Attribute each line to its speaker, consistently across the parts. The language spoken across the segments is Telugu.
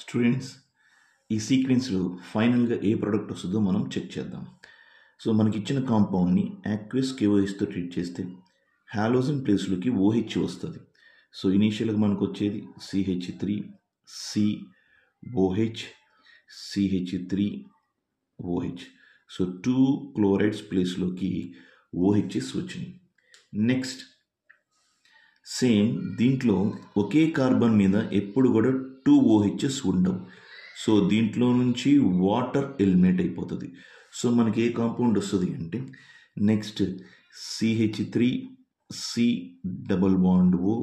Speaker 1: స్టూడెంట్స్, ఈ సీక్వెన్స్లో ఫైనల్గా ఏ ప్రోడక్ట్ వస్తుందో మనం చెక్ చేద్దాం. సో మనకి ఇచ్చిన కాంపౌండ్ని యాక్వస్ KOHతో ట్రీట్ చేస్తే హాలోజన్ ప్లేస్లోకి OH వస్తుంది. సో ఇనీషియల్గా మనకు వచ్చేది CH3 COH CH3OH. So 2 chlorides ప్లేస్లోకి OHs వచ్చినాయి. నెక్స్ట్ సేమ్ దీంట్లో ఒకే కార్బన్ మీద ఎప్పుడు కూడా 2 OHs ఉండవు. సో దీంట్లో నుంచి వాటర్ ఎలిమినేట్ అయిపోతుంది. సో మనకి ఏ కాంపౌండ్ వస్తుంది అంటే next CH3 C double bond O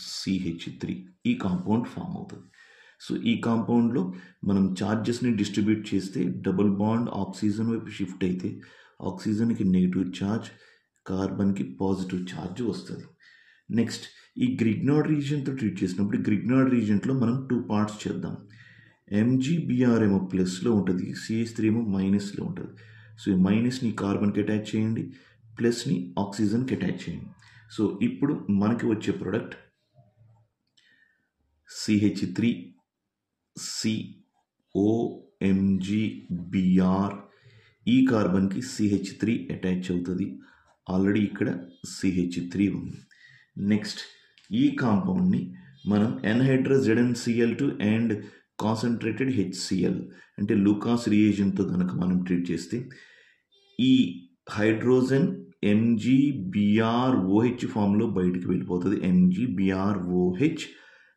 Speaker 1: CH3 ఈ కాంపౌండ్ ఫామ్ అవుతుంది. సో ఈ కాంపౌండ్లో మనం ఛార్జెస్ని డిస్ట్రిబ్యూట్ చేస్తే డబుల్ బాండ్ ఆక్సిజన్ వైపు షిఫ్ట్ అయితే ఆక్సిజన్కి నెగిటివ్ ఛార్జ్, కార్బన్కి పాజిటివ్ ఛార్జ్ వస్తుంది. నెక్స్ట్ ఈ గ్రిగ్నార్డ్ రీజియన్తో ట్రీట్ చేసినప్పుడు గ్రిగ్నార్డ్ రీజియన్లో మనం 2 పార్ట్స్ చేద్దాం. MgBr ఏమో ప్లస్లో ఉంటుంది, CH3 ఏమో మైనస్లో ఉంటుంది. సో ఈ మైనస్ని కార్బన్కి అటాచ్ చేయండి, ప్లస్ని ఆక్సిజన్కి అటాచ్ చేయండి. సో ఇప్పుడు మనకి వచ్చే ప్రోడక్ట్ CH3 COMgBr. ఈ కార్బన్కి CH3 అటాచ్ అవుతుంది. ఆల్రెడీ ఇక్కడ CH3 ఉంది. నెక్స్ట్ ఈ కాంపౌండ్ని మనం anhydrous ZnCl2 and concentrated HCl అంటే లూకాస్ రియేజన్తో కనుక మనం ట్రీట్ చేస్తే ఈ హైడ్రోజన్ MgBrOH ఫామ్లో బయటికి వెళ్ళిపోతుంది. MgBrOH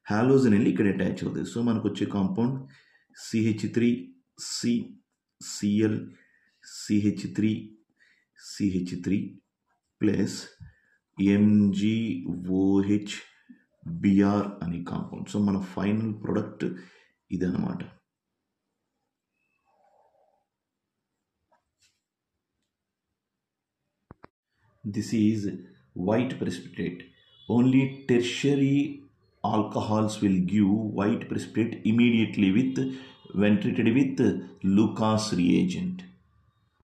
Speaker 1: హాలోజన్ వెళ్ళి ఇక్కడ అటాచ్ అవుతుంది. సో మనకు వచ్చే compound CH3 CCl CH3 plus MgOHBr అనే కాంపౌండ్. సో మన ఫైనల్ ప్రొడక్ట్ ఇదన్నమాట. This is white precipitate. Only tertiary alcohols will give white precipitate immediately when treated with Lucas reagent.